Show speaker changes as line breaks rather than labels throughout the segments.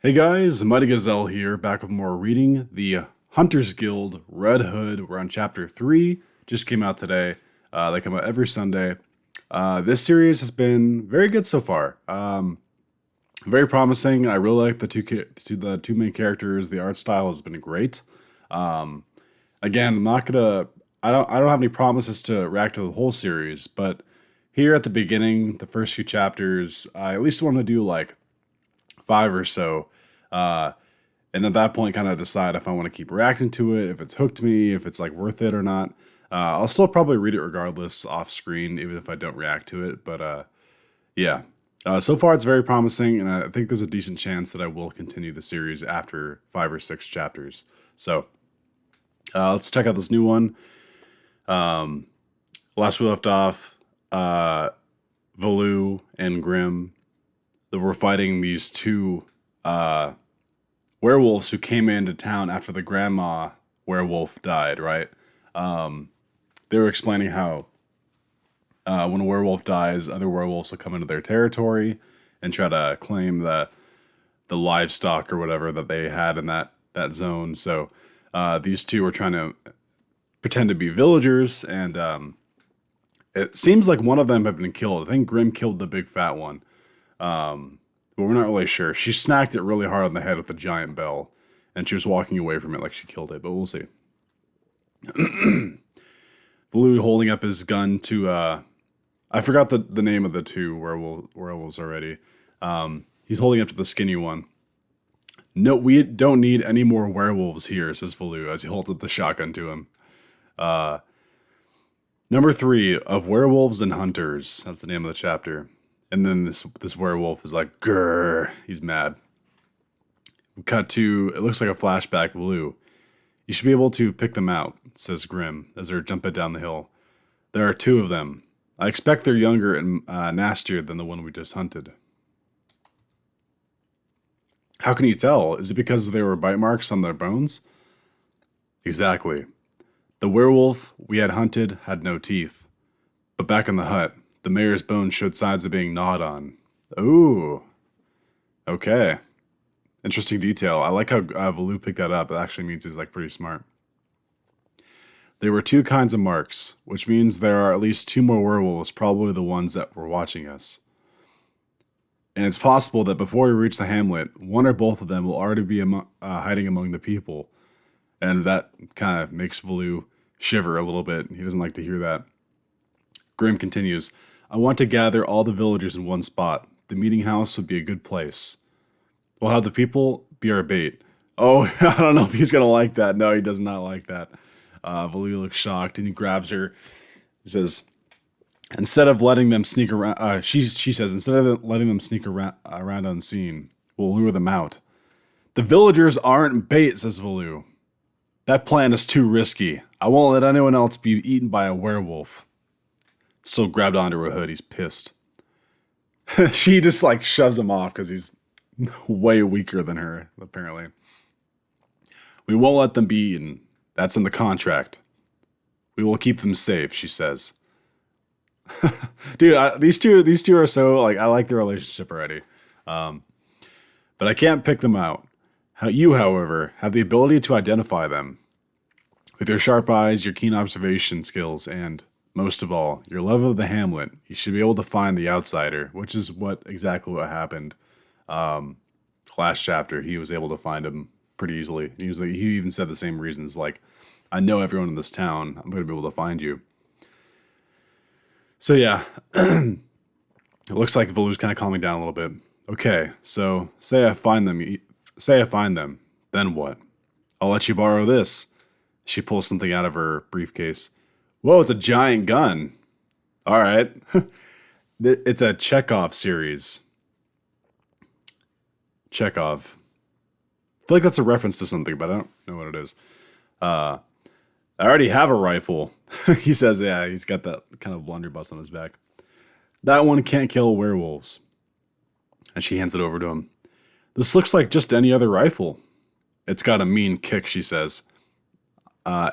Hey guys, Mighty Gazelle here, back with more reading. The Hunters Guild Red Hood. We're on chapter 3, just came out today. They come out every Sunday. This series has been very good so far. Very promising. I really like the two main characters. The art style has been great. Um, Again, I'm not gonna. I don't have any promises to react to the whole series, but here at the beginning, the first few chapters, I at least want to do like five or so. Uh, and at that point, kind of decide if I want to keep reacting to it, if it's hooked me, if it's like worth it or not. I'll still probably read it regardless off screen, even if I don't react to it. But yeah, so far it's very promising, and I think there's a decent chance that I will continue the series after 5 or 6 chapters. So let's check out this new one. Um, Last we left off, Velou and Grim, that were fighting these two uh, werewolves who came into town after the grandma werewolf died, right? They were explaining how when a werewolf dies, other werewolves will come into their territory and try to claim the livestock or whatever that they had in that zone. So these two were trying to pretend to be villagers, and it seems like one of them had been killed. I think Grim killed the big fat one, but we're not really sure. She smacked it really hard on the head with a giant bell, and she was walking away from it like she killed it, but we'll see. Blue holding up his gun to I forgot the name of the two werewolves already. He's holding up to the skinny one. No, we don't need any more werewolves here, says Velou as he holds up the shotgun to him. Number 3 of Werewolves and Hunters. That's the name of the chapter. And then this werewolf is like, grrr, he's mad. We cut to, it looks like a flashback, Velou. You should be able to pick them out, says Grim, as they're jumping down the hill. There are 2 of them. I expect they're younger and nastier than the one we just hunted. How can you tell? Is it because there were bite marks on their bones? Exactly. The werewolf we had hunted had no teeth. But back in the hut, the mayor's bones showed signs of being gnawed on. Ooh. Okay. Interesting detail. I like how Velou picked that up. It actually means he's like pretty smart. There were 2 kinds of marks, which means there are at least 2 more werewolves, probably the ones that were watching us. And it's possible that before we reach the hamlet, one or both of them will already be hiding among the people. And that kind of makes Velou shiver a little bit. He doesn't like to hear that. Grim continues, I want to gather all the villagers in one spot. The meeting house would be a good place. We'll have the people be our bait. Oh, I don't know if he's going to like that. No, he does not like that. Velou looks shocked and he grabs her. He says, instead of letting them sneak around, she says, instead of letting them sneak around unseen, we'll lure them out. The villagers aren't bait, says Velou. That plan is too risky. I won't let anyone else be eaten by a werewolf. Still grabbed onto her hood. He's pissed. She just like shoves him off because he's way weaker than her, apparently. We won't let them be eaten. That's in the contract. We will keep them safe, she says. Dude, these two are so like I like their relationship already. But I can't pick them out. You, however, have the ability to identify them. With your sharp eyes, your keen observation skills, and, most of all, your love of the hamlet, you should be able to find the outsider, which is exactly what happened. Last chapter, he was able to find him pretty easily. He even said the same reasons, like, I know everyone in this town, I'm going to be able to find you. So yeah, it looks like Velou's kind of calming down a little bit. Okay, so say I find them, then what? I'll let you borrow this. She pulls something out of her briefcase. Whoa, it's a giant gun. All right. It's a Chekhov series. Chekhov. I feel like that's a reference to something, but I don't know what it is. I already have a rifle. He says, yeah, he's got that kind of blunderbuss on his back. That one can't kill werewolves. And she hands it over to him. This looks like just any other rifle. It's got a mean kick, she says.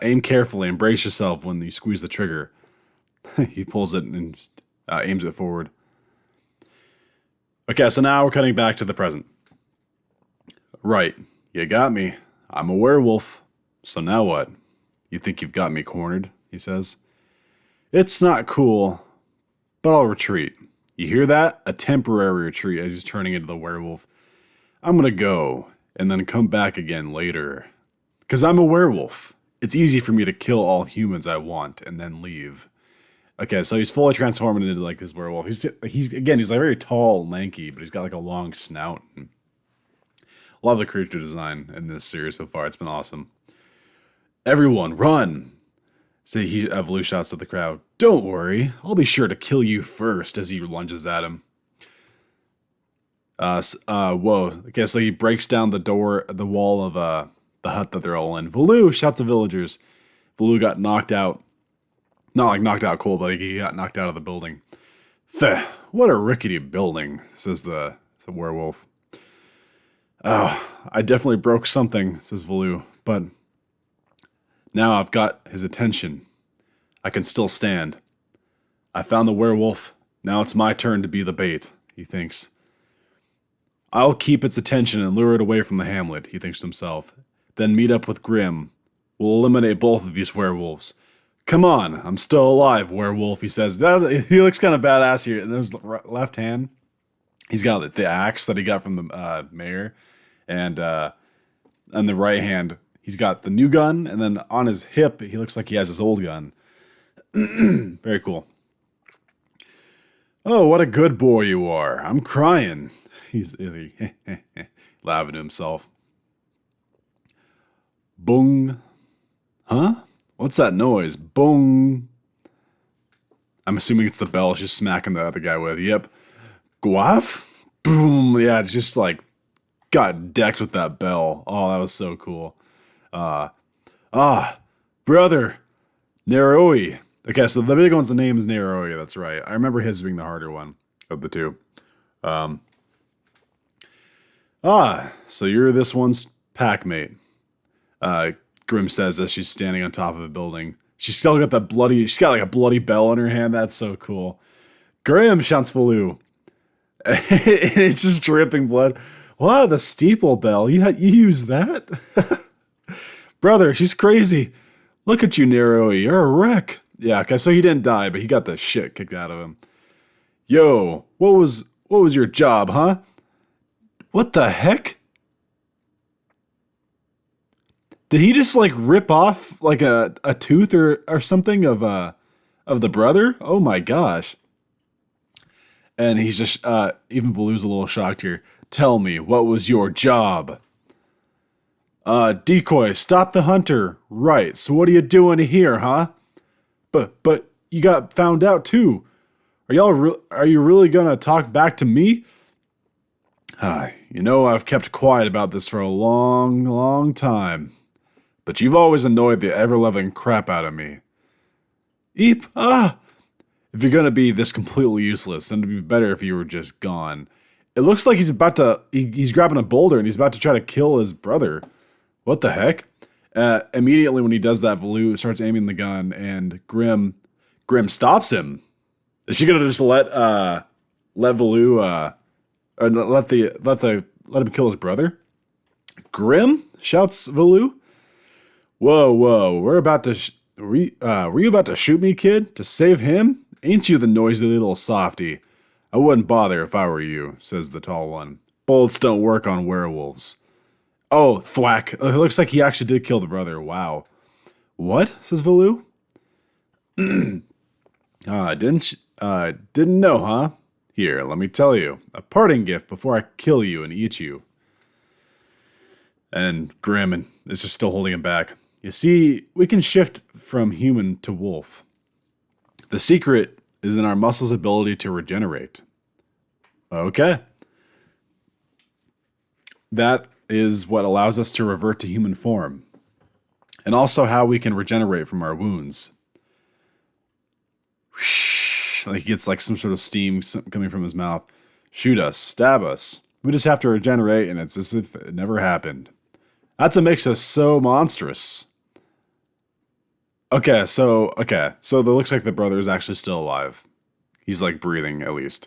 Aim carefully and brace yourself when you squeeze the trigger. He pulls it and aims it forward. Okay, so now we're cutting back to the present. Right, you got me. I'm a werewolf. So now what? You think you've got me cornered, he says. It's not cool, but I'll retreat. You hear that? A temporary retreat as he's turning into the werewolf. I'm gonna go, and then come back again later. Because I'm a werewolf. It's easy for me to kill all humans I want, and then leave. Okay, so he's fully transformed into like this werewolf. He's like very tall and lanky, but he's got like a long snout. Love the creature design in this series so far. It's been awesome. Everyone, run! Velou shouts to the crowd. Don't worry, I'll be sure to kill you first as he lunges at him. Whoa. Okay, so he breaks down the wall of the hut that they're all in. Velou shouts to villagers. Velou got knocked out. Not like knocked out cold, but like he got knocked out of the building. Feh, what a rickety building, says the werewolf. Oh, I definitely broke something, says Velou, but now I've got his attention. I can still stand. I found the werewolf. Now it's my turn to be the bait, he thinks. I'll keep its attention and lure it away from the hamlet, he thinks to himself. Then meet up with Grim. We'll eliminate both of these werewolves. Come on, I'm still alive, werewolf, he says. He looks kind of badass here. And there's left hand. He's got the axe that he got from the mayor. And on the right hand, he's got the new gun. And then on his hip, he looks like he has his old gun. Very cool. Oh, what a good boy you are. I'm crying. He's laughing to himself. Boom. Huh? What's that noise? Boom. I'm assuming it's the bell she's smacking the other guy with. Yep. Guaf? Boom. Yeah, just like got decked with that bell. Oh, that was so cool. Brother. Neroi. Okay, so the big one's the name is Neroi, that's right. I remember his being the harder one of the two. So you're this one's packmate. Grim says as she's standing on top of a building. She's got like a bloody bell in her hand. That's so cool. Grim, shouts Velou. It's just dripping blood. Wow, the steeple bell. You use that? Brother, she's crazy. Look at you, Neroi. You're a wreck. Yeah, okay, so he didn't die, but he got the shit kicked out of him. Yo, what was your job, huh? What the heck? Did he just like rip off like a tooth or something of the brother? Oh my gosh. And he's just even Velou's a little shocked here. Tell me, what was your job? Decoy, stop the hunter. Right, so what are you doing here, huh? But you got found out too. Are you really gonna talk back to me? You know I've kept quiet about this for a long, long time. But you've always annoyed the ever-loving crap out of me. If you're gonna be this completely useless, then it'd be better if you were just gone. It looks like he's grabbing a boulder and he's about to try to kill his brother. What the heck? Immediately when he does that, Velou starts aiming the gun and Grim stops him. Is she gonna just let Velou or let him kill his brother? Grim? Shouts Velou. Whoa, were you about to shoot me, kid? To save him? Ain't you the noisy little softy? I wouldn't bother if I were you, says the tall one. Bullets don't work on werewolves. Oh, thwack. It looks like he actually did kill the brother. Wow. What? Says Velou. Didn't know, huh? Here, let me tell you. A parting gift before I kill you and eat you. And Grim is just still holding him back. You see, we can shift from human to wolf. The secret is in our muscles' ability to regenerate. Okay. That is what allows us to revert to human form. And also how we can regenerate from our wounds. Like he gets like some sort of steam coming from his mouth. Shoot us, stab us. We just have to regenerate and it's as if it never happened. That's what makes us so monstrous. Okay, so it looks like the brother is actually still alive. He's like breathing at least.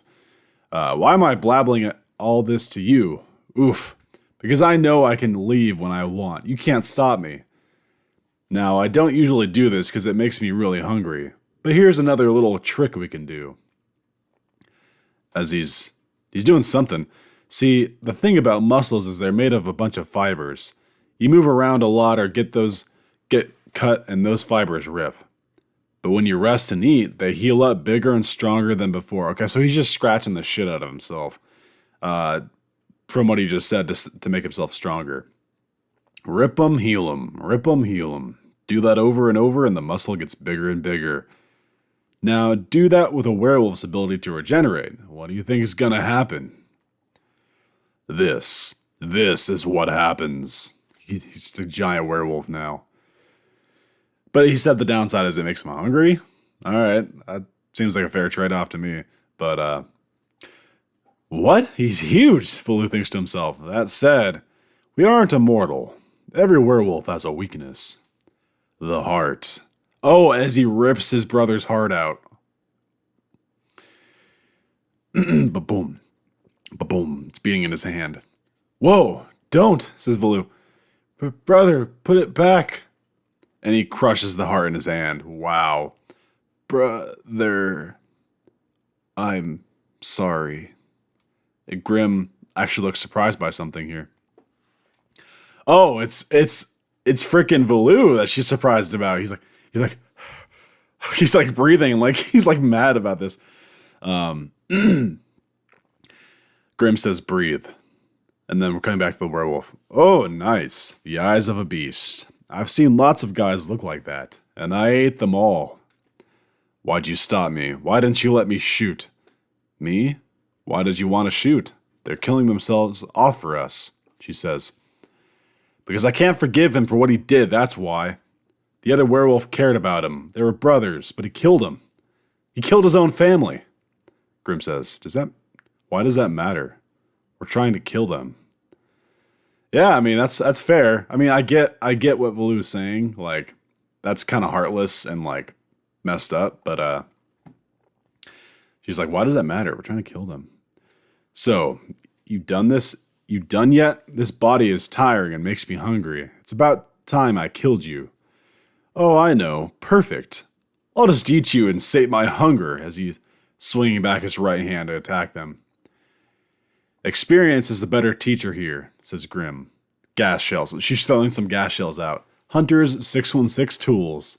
Why am I blabbling all this to you? Oof. because I know I can leave when I want. You can't stop me. Now, I don't usually do this because it makes me really hungry, but here's another little trick we can do. As he's doing something. See, the thing about muscles is they're made of a bunch of fibers. You move around a lot or get cut and those fibers rip. But when you rest and eat, they heal up bigger and stronger than before. Okay, so he's just scratching the shit out of himself from what he just said to make himself stronger. Rip 'em, heal 'em. Rip 'em, heal 'em. Do that over and over and the muscle gets bigger and bigger. Now, do that with a werewolf's ability to regenerate. What do you think is going to happen? This is what happens. He's just a giant werewolf now. But he said the downside is it makes him hungry. All right, that seems like a fair trade-off to me. But, what? He's huge, Velou thinks to himself. That said, we aren't immortal. Every werewolf has a weakness. The heart. Oh, as he rips his brother's heart out. Ba-boom. Ba-boom. It's beating in his hand. Whoa, don't, says Velou. Brother, put it back. And he crushes the heart in his hand. Wow. Brother, I'm sorry. Grim actually looks surprised by something here. Oh, it's freaking Velou that she's surprised about. He's like breathing, like he's like mad about this. Grim says, breathe. And then we're coming back to the werewolf. Oh, nice. The eyes of a beast. I've seen lots of guys look like that, and I ate them all. Why'd you stop me? Why didn't you let me shoot? Me? Why did you want to shoot? They're killing themselves off for us, she says. Because I can't forgive him for what he did, that's why. The other werewolf cared about him. They were brothers, but he killed him. He killed his own family. Grim says, why does that matter? We're trying to kill them. Yeah, I mean, that's fair. I mean, I get what Velou's saying. Like, that's kind of heartless and, like, messed up. But, she's like, why does that matter? We're trying to kill them. So, you done this? You done yet? This body is tiring and makes me hungry. It's about time I killed you. Oh, I know. Perfect. I'll just eat you and sate my hunger as he's swinging back his right hand to attack them. Experience is the better teacher here, says Grim. Gas shells. She's throwing some gas shells out. Hunter's 616 tools.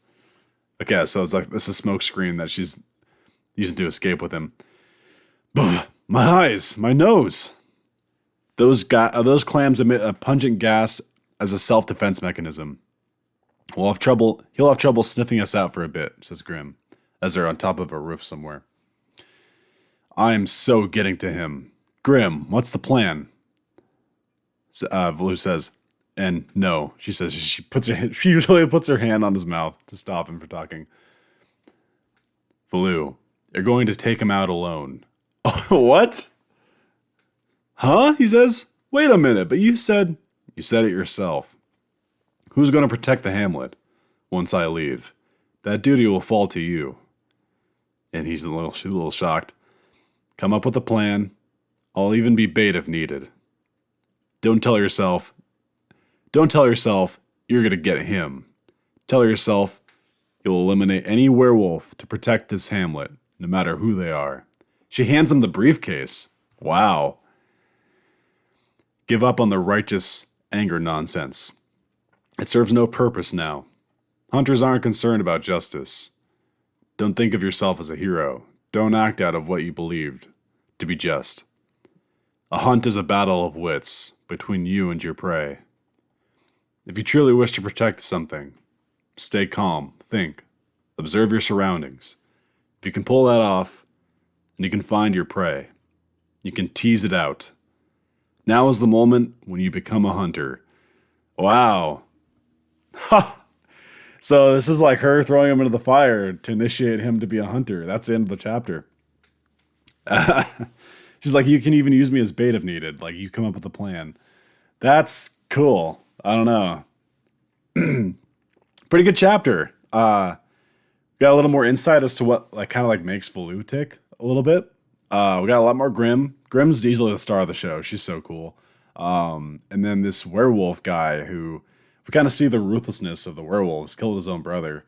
Okay, so it's like this is a smoke screen that she's using to escape with him. My eyes, my nose. Those clams emit a pungent gas as a self-defense mechanism. He'll have trouble sniffing us out for a bit, says Grim, as they're on top of a roof somewhere. I'm so getting to him. Grim, what's the plan? Velou says, and no, she says. She usually puts her hand on his mouth to stop him from talking. Velou, you're going to take him out alone. What? Huh? He says. Wait a minute, but you said it yourself. Who's going to protect the hamlet once I leave? That duty will fall to you. And she's a little shocked. Come up with a plan. I'll even be bait if needed. Don't tell yourself you're going to get him. Tell yourself you'll eliminate any werewolf to protect this hamlet, no matter who they are. She hands him the briefcase. Wow. Give up on the righteous anger nonsense. It serves no purpose now. Hunters aren't concerned about justice. Don't think of yourself as a hero. Don't act out of what you believed to be just. A hunt is a battle of wits between you and your prey. If you truly wish to protect something, stay calm, think, observe your surroundings. If you can pull that off, and you can find your prey, you can tease it out. Now is the moment when you become a hunter. Wow. Ha! So this is like her throwing him into the fire to initiate him to be a hunter. That's the end of the chapter. She's like, you can even use me as bait if needed. Like, you come up with a plan. That's cool. I don't know. Pretty good chapter. Got a little more insight as to what kind of makes Velou tick a little bit. We got a lot more Grim. Grim's easily the star of the show. She's so cool. And then this werewolf guy who we kind of see the ruthlessness of the werewolves, killed his own brother.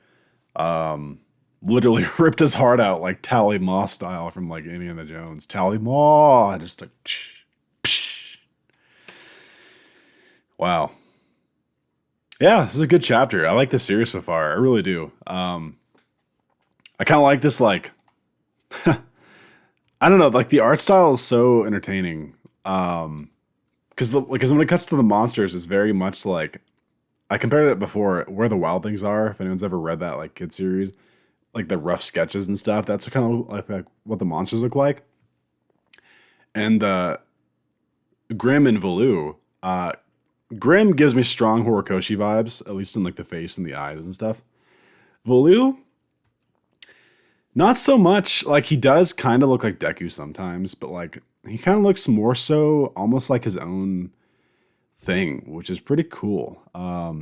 Literally ripped his heart out like Tally Maw style from like Indiana Jones. Tally Maw, just like, psh, psh. Wow. Yeah, this is a good chapter. I like this series so far. I really do. I kind of like this, like, I don't know, like the art style is so entertaining. Because when it cuts to the monsters, it's very much like I compared it before. Where the Wild Things Are. If anyone's ever read that like kid series, like the rough sketches and stuff, that's kind of like what the monsters look like. And Grimm and Velou. Grimm gives me strong Horikoshi vibes, at least in like the face and the eyes and stuff. Velou, not so much. Like he does kind of look like Deku sometimes, but like he kind of looks more so almost like his own thing, which is pretty cool. I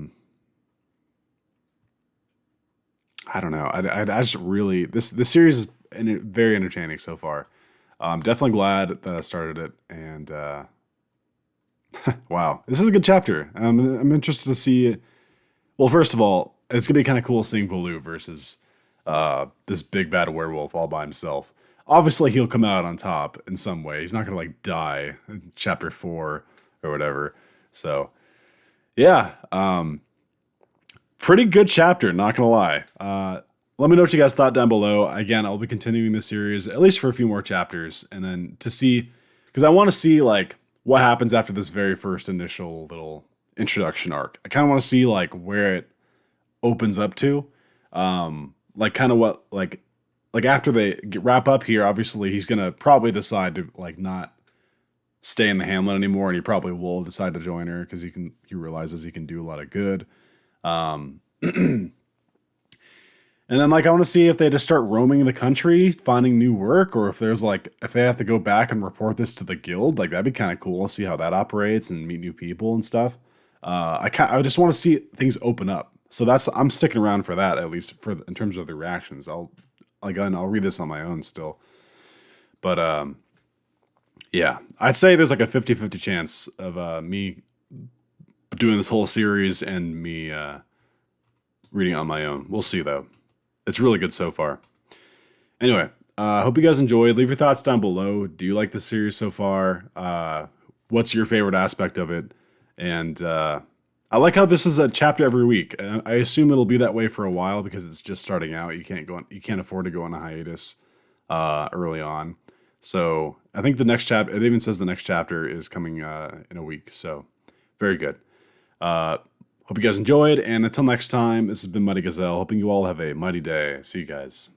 don't know. I just really this series is very entertaining so far. I'm definitely glad that I started it, and wow, this is a good chapter. I'm interested to see. Well, first of all, it's gonna be kind of cool seeing Baloo versus this big bad werewolf all by himself. Obviously, he'll come out on top in some way. He's not gonna like die in chapter 4 or whatever. So yeah, pretty good chapter. Not gonna lie. Let me know what you guys thought down below. Again, I'll be continuing this series at least for a few more chapters, and then to see, because I want to see like what happens after this very first initial little introduction arc. I kind of want to see like where it opens up to, like kind of what like after they wrap up here. Obviously, he's gonna probably decide to like not stay in the Hamlet anymore, and he probably will decide to join her because he realizes he can do a lot of good. And then like I want to see if they just start roaming the country, finding new work, or if there's like if they have to go back and report this to the guild. Like that'd be kind of cool. See how that operates and meet new people and stuff. I just want to see things open up. So I'm sticking around for that, at least for in terms of the reactions. I'll read this on my own still. But yeah, I'd say there's like a 50-50 chance of me doing this whole series and me reading it on my own. We'll see though. It's really good so far. Anyway, I hope you guys enjoyed. Leave your thoughts down below. Do you like the series so far? What's your favorite aspect of it? And I like how this is a chapter every week. I assume it'll be that way for a while because it's just starting out. You can't afford to go on a hiatus early on. So I think the next chapter, it even says the next chapter is coming in a week. So very good. Hope you guys enjoyed, and until next time, this has been Mighty Gazelle, hoping you all have a mighty day. See you guys.